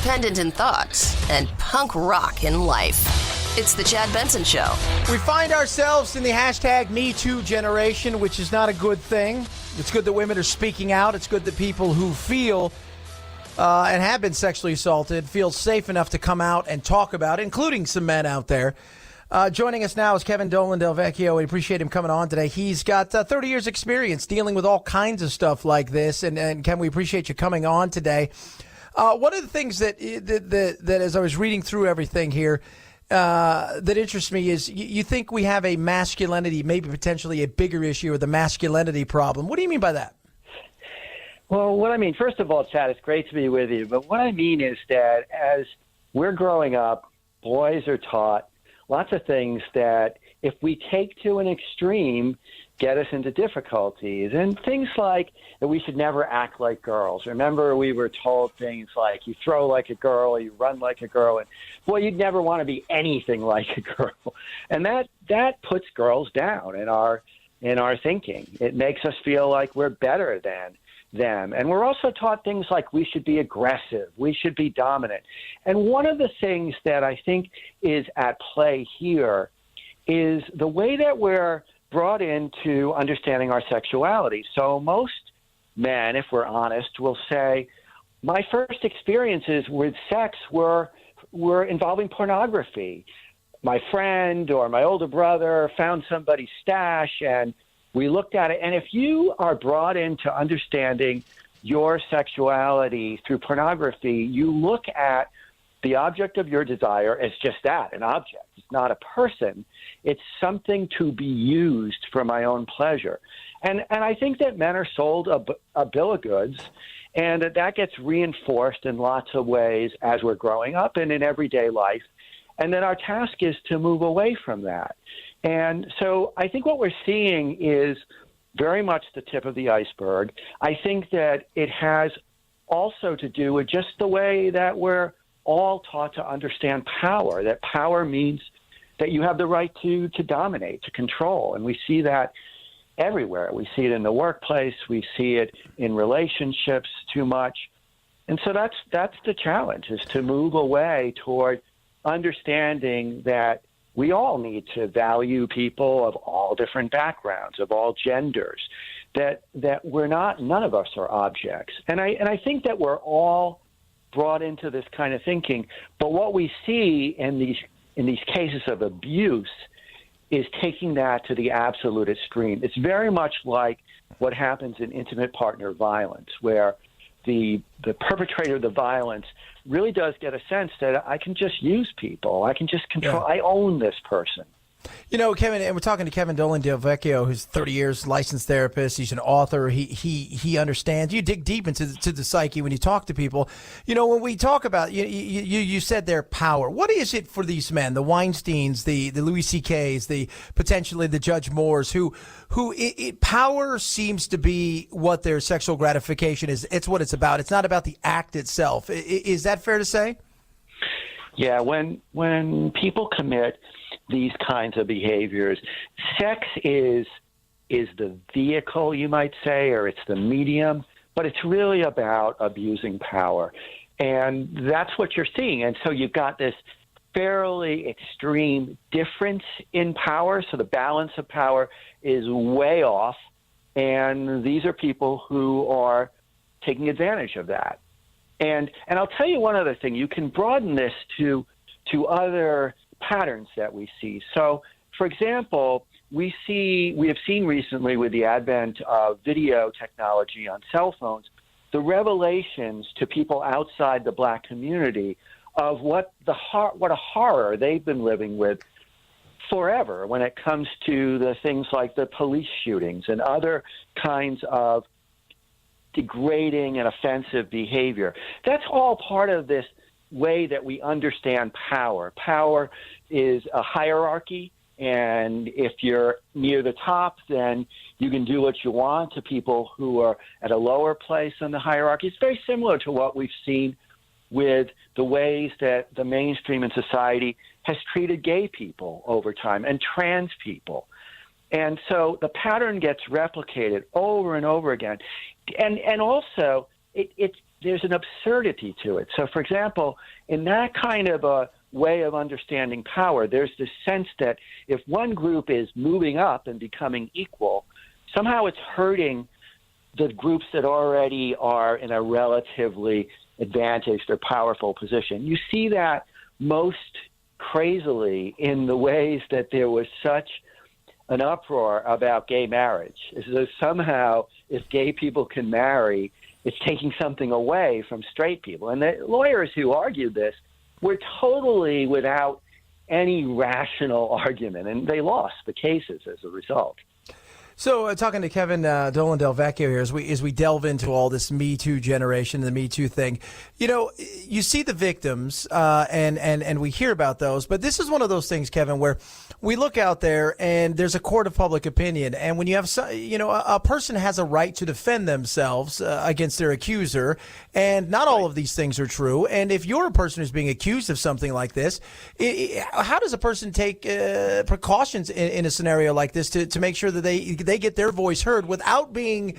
independent in thought, and punk rock in life. It's the Chad Benson Show. We find ourselves in the hashtag #MeToo generation, which is not a good thing. It's good that women are speaking out. It's good that people who feel and have been sexually assaulted feel safe enough to come out and talk about it, including some men out there. Joining us now is Kevin Dolan-Del. We appreciate him coming on today. He's got 30 years experience dealing with all kinds of stuff like this. And Ken, we appreciate you coming on today. One of the things that as I was reading through everything here, that interests me is you think we have a masculinity, maybe potentially a bigger issue, or the masculinity problem. What do you mean by that? Well, what I mean, first of all, Chad, it's great to be with you. But what I mean is that as we're growing up, boys are taught lots of things that if we take to an extreme, get us into difficulties. And things like that we should never act like girls. Remember, we were told things like you throw like a girl, you run like a girl, and boy, you'd never want to be anything like a girl. And that puts girls down in our thinking. It makes us feel like we're better than them. And we're also taught things like we should be aggressive, we should be dominant. And one of the things that I think is at play here is the way that we're brought into understanding our sexuality. So most men, if we're honest, will say, my first experiences with sex were involving pornography. My friend or my older brother found somebody's stash and we looked at it. And if you are brought into understanding your sexuality through pornography, you look at the object of your desire as just that, an object. It's not a person. It's something to be used for my own pleasure. And I think that men are sold a bill of goods, and that gets reinforced in lots of ways as we're growing up and in everyday life. And then our task is to move away from that. And so I think what we're seeing is very much the tip of the iceberg. I think that it has also to do with just the way that we're all taught to understand power, that power means that you have the right to dominate, to control. And we see that everywhere. We see it in the workplace. We see it in relationships too much. And so that's the challenge, is to move away toward understanding that we all need to value people of all different backgrounds, of all genders, that we're not, none of us are objects. And I think that we're all brought into this kind of thinking. But what we see in these cases of abuse is taking that to the absolute extreme. It's very much like what happens in intimate partner violence, where the perpetrator of the violence really does get a sense that I can just use people. I can just control. Yeah. I own this person. You know, Kevin, and we're talking to Kevin Dolan-Del, who's 30 years licensed therapist. He's an author. He understands. You dig deep into the psyche when you talk to people. You know, when we talk about, you said their power. What is it for these men, the Weinsteins, the Louis C.K.'s, potentially the Judge Moores, who power seems to be what their sexual gratification is. It's what it's about. It's not about the act itself. Is that fair to say? Yeah, when people commit these kinds of behaviors, sex is the vehicle, you might say, or it's the medium, but it's really about abusing power. And that's what you're seeing. And so you've got this fairly extreme difference in power. So the balance of power is way off. And these are people who are taking advantage of that. And I'll tell you one other thing. You can broaden this to other patterns that we see. So, for example, we have seen recently with the advent of video technology on cell phones, the revelations to people outside the Black community of what a horror they've been living with forever when it comes to the things like the police shootings and other kinds of degrading and offensive behavior. That's all part of this way that we understand power. Power is a hierarchy, and if you're near the top, then you can do what you want to people who are at a lower place in the hierarchy. It's very similar to what we've seen with the ways that the mainstream in society has treated gay people over time and trans people. And so the pattern gets replicated over and over again. And also, there's an absurdity to it. So, for example, in that kind of a way of understanding power, there's this sense that if one group is moving up and becoming equal, somehow it's hurting the groups that already are in a relatively advantaged or powerful position. You see that most crazily in the ways that there was such an uproar about gay marriage. As though somehow if gay people can marry, it's taking something away from straight people. And the lawyers who argued this were totally without any rational argument, and they lost the cases as a result. So, talking to Kevin Dolan-Del here, as we delve into all this Me Too generation, the Me Too thing, you know, you see the victims and we hear about those, but this is one of those things, Kevin, where we look out there and there's a court of public opinion, and when you have, a person has a right to defend themselves against their accuser, and not all of these things are true. And if you're a person who's being accused of something like this, how does a person take precautions in a scenario like this to make sure that they get their voice heard without being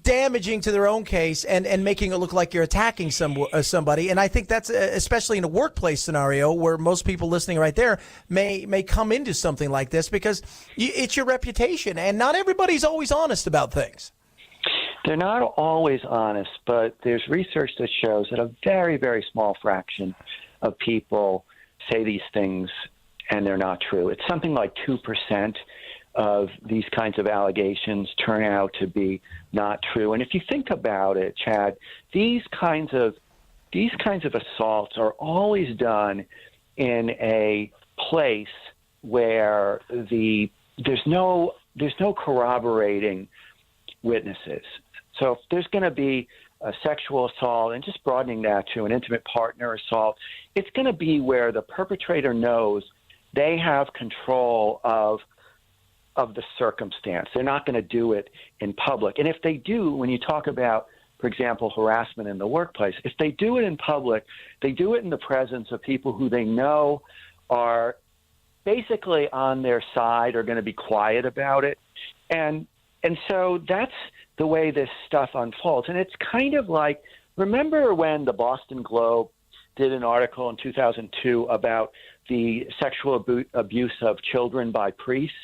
damaging to their own case and making it look like you're attacking somebody? And I think that's especially in a workplace scenario where most people listening right there may come into something like this because it's your reputation, and not everybody's always honest about things. They're not always honest, but there's research that shows that a very, very small fraction of people say these things and they're not true. It's something like 2% of these kinds of allegations turn out to be not true. And if you think about it, Chad, these kinds of assaults are always done in a place where there's no corroborating witnesses. So if there's going to be a sexual assault, and just broadening that to an intimate partner assault, it's going to be where the perpetrator knows they have control of the circumstance. They're not going to do it in public. And if they do, when you talk about, for example, harassment in the workplace, if they do it in public, they do it in the presence of people who they know are basically on their side, or going to be quiet about it. And so that's the way this stuff unfolds. And it's kind of like, remember when the Boston Globe did an article in 2002 about the sexual abuse of children by priests?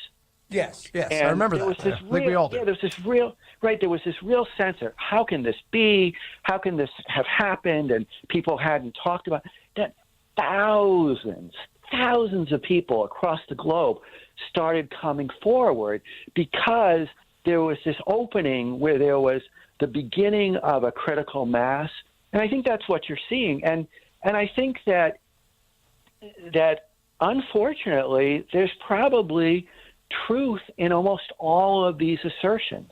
Yes, and I remember that. I think we all do. There was this real sense of, how can this be? How can this have happened? And people hadn't talked about that. Thousands of people across the globe started coming forward because there was this opening where there was the beginning of a critical mass. And I think that's what you're seeing. And I think that unfortunately, there's probably truth in almost all of these assertions.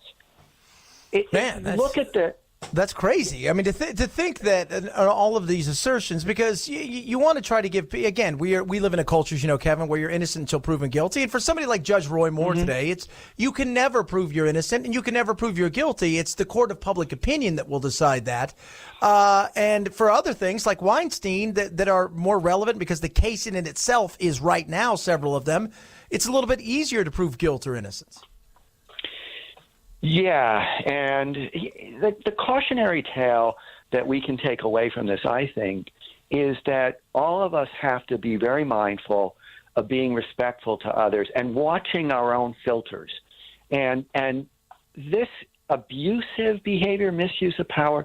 That's crazy. I mean, to think that all of these assertions, because you want to try to give, again, we live in a culture, Kevin, where you're innocent until proven guilty. And for somebody like Judge Roy Moore today, it's, you can never prove you're innocent and you can never prove you're guilty. It's the court of public opinion that will decide that. And for other things like Weinstein that are more relevant because the case in itself is right now, several of them, it's a little bit easier to prove guilt or innocence. Yeah, and the cautionary tale that we can take away from this, I think, is that all of us have to be very mindful of being respectful to others and watching our own filters. And this abusive behavior, misuse of power,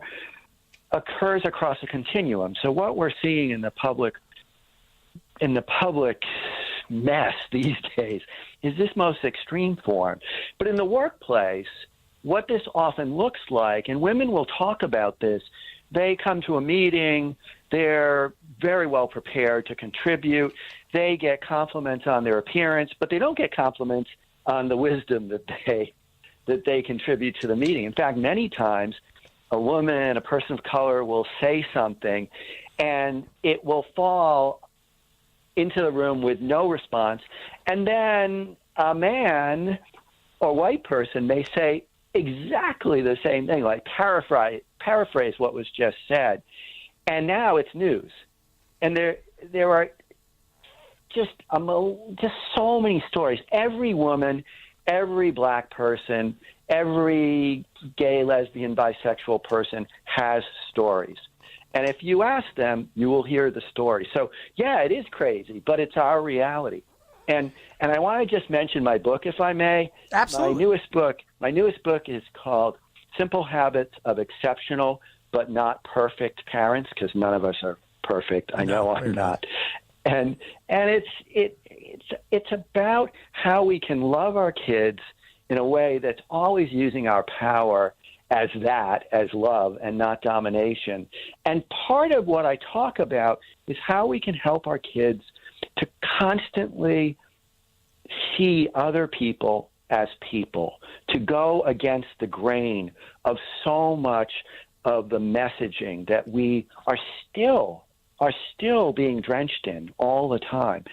occurs across a continuum. So what we're seeing in the public mess these days is this most extreme form. But in the workplace, what this often looks like, and women will talk about this, they come to a meeting, they're very well prepared to contribute, they get compliments on their appearance, but they don't get compliments on the wisdom that they contribute to the meeting. In fact, many times a woman, a person of color will say something and it will fall into the room with no response, and then a man or white person may say exactly the same thing, like paraphrase what was just said, and now it's news. And there are just so many stories. Every woman, every black person every gay, lesbian, bisexual person has stories. And if you ask them, you will hear the story. So, yeah, it is crazy, but it's our reality. And I want to just mention my book, if I may. Absolutely. My newest book is called Simple Habits of Exceptional but Not Perfect Parents, because none of us are perfect. I know I'm not. And it's about how we can love our kids in a way that's always using our power as love and not domination. And part of what I talk about is how we can help our kids to constantly see other people as people, to go against the grain of so much of the messaging that we are still being drenched in all the time.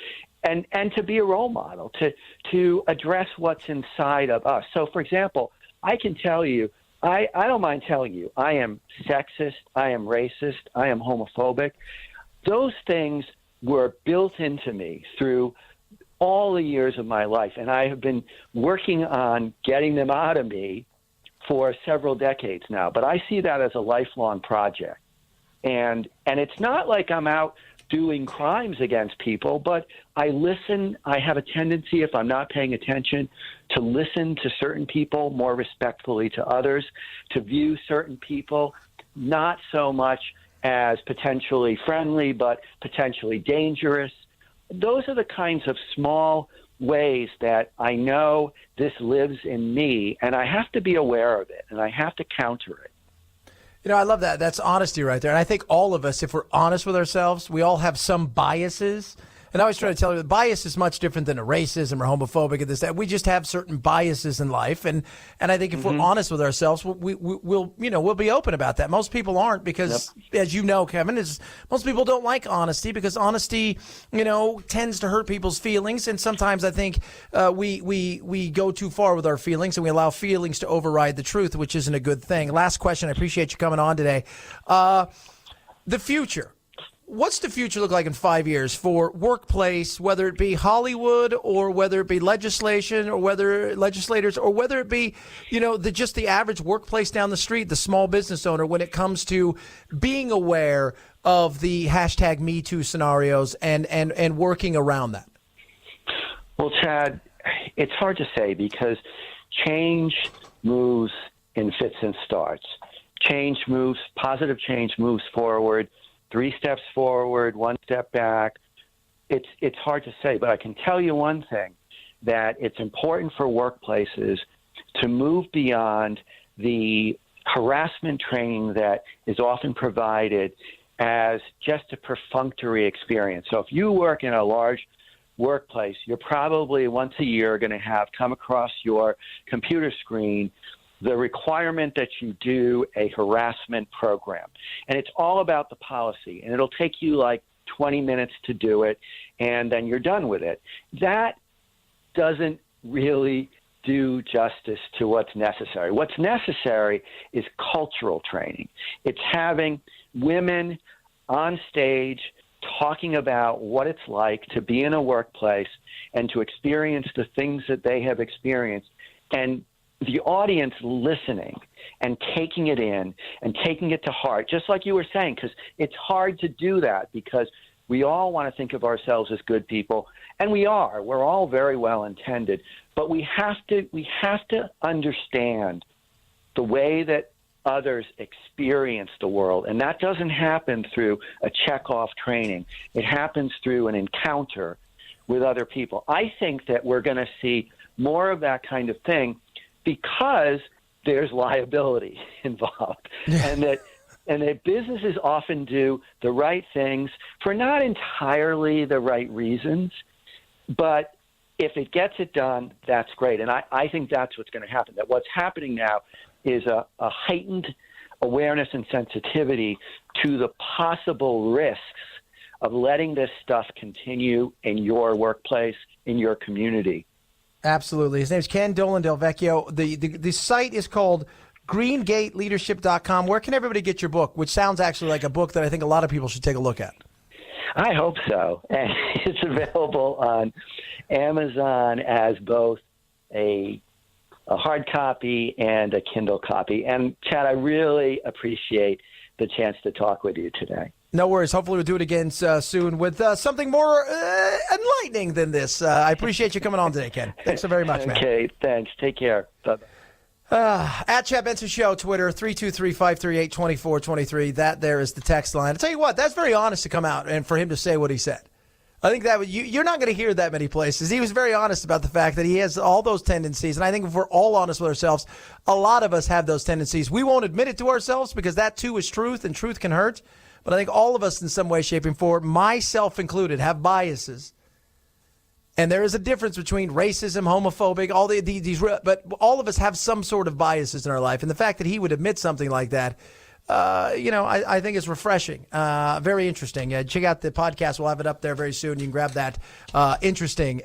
And to be a role model, to address what's inside of us. So, for example, I can tell you, I don't mind telling you, I am sexist, I am racist, I am homophobic. Those things were built into me through all the years of my life, and I have been working on getting them out of me for several decades now. But I see that as a lifelong project. And it's not like I'm out doing crimes against people, but I listen. I have a tendency, if I'm not paying attention, to listen to certain people more respectfully to others, to view certain people not so much as potentially friendly, but potentially dangerous. Those are the kinds of small ways that I know this lives in me, and I have to be aware of it, and I have to counter it. You know, I love that. That's honesty right there. And I think all of us, if we're honest with ourselves, we all have some biases. And I always try to tell you that bias is much different than a racism or homophobic and this, that. We just have certain biases in life. And I think if we're honest with ourselves, we'll be open about that. Most people aren't because, as you know, Kevin, most people don't like honesty because honesty, tends to hurt people's feelings. And sometimes I think we go too far with our feelings and we allow feelings to override the truth, which isn't a good thing. Last question. I appreciate you coming on today. The future. What's the future look like in 5 years for workplace, whether it be Hollywood or whether it be legislation or whether legislators or whether it be, just the average workplace down the street, the small business owner, when it comes to being aware of the hashtag Me Too scenarios and working around that? Well, Chad, it's hard to say because change moves in fits and starts. Positive change moves forward. 3 steps forward, 1 step back. It's hard to say, but I can tell you one thing, that it's important for workplaces to move beyond the harassment training that is often provided as just a perfunctory experience. So if you work in a large workplace, you're probably once a year going to have come across your computer screen the requirement that you do a harassment program. And it's all about the policy. And it'll take you like 20 minutes to do it, and then you're done with it. That doesn't really do justice to what's necessary. What's necessary is cultural training. It's having women on stage talking about what it's like to be in a workplace and to experience the things that they have experienced, and the audience listening and taking it in and taking it to heart, just like you were saying, because it's hard to do that because we all want to think of ourselves as good people, and we are. We're all very well intended, but we have to understand the way that others experience the world, and that doesn't happen through a check-off training. It happens through an encounter with other people. I think that we're going to see more of that kind of thing because there's liability involved, and that businesses often do the right things for not entirely the right reasons, but if it gets it done, that's great. And I think that's what's going to happen, that what's happening now is a heightened awareness and sensitivity to the possible risks of letting this stuff continue in your workplace, in your community. Absolutely. His name's Ken Dolan-Del. The site is called GreenGateLeadership.com. Where can everybody get your book, which sounds actually like a book that I think a lot of people should take a look at? I hope so. And it's available on Amazon as both a a hard copy and a Kindle copy. And Chad, I really appreciate the chance to talk with you today. No worries. Hopefully we'll do it again soon with something more enlightening than this. I appreciate you coming on today, Ken. Thanks so very much, man. Okay, thanks. Take care. Bye-bye. At Chad Benson Show, Twitter, 323-538-2423. That there is the text line. I'll tell you what, that's very honest to come out and for him to say what he said. I think that you're not going to hear that many places. He was very honest about the fact that he has all those tendencies. And I think if we're all honest with ourselves, a lot of us have those tendencies. We won't admit it to ourselves because that too is truth and truth can hurt. But I think all of us in some way, shape, and form, myself included, have biases. And there is a difference between racism, homophobic, all these, but all of us have some sort of biases in our life. And the fact that he would admit something like that, I think is refreshing. Very interesting. Check out the podcast. We'll have it up there very soon. You can grab that. Interesting.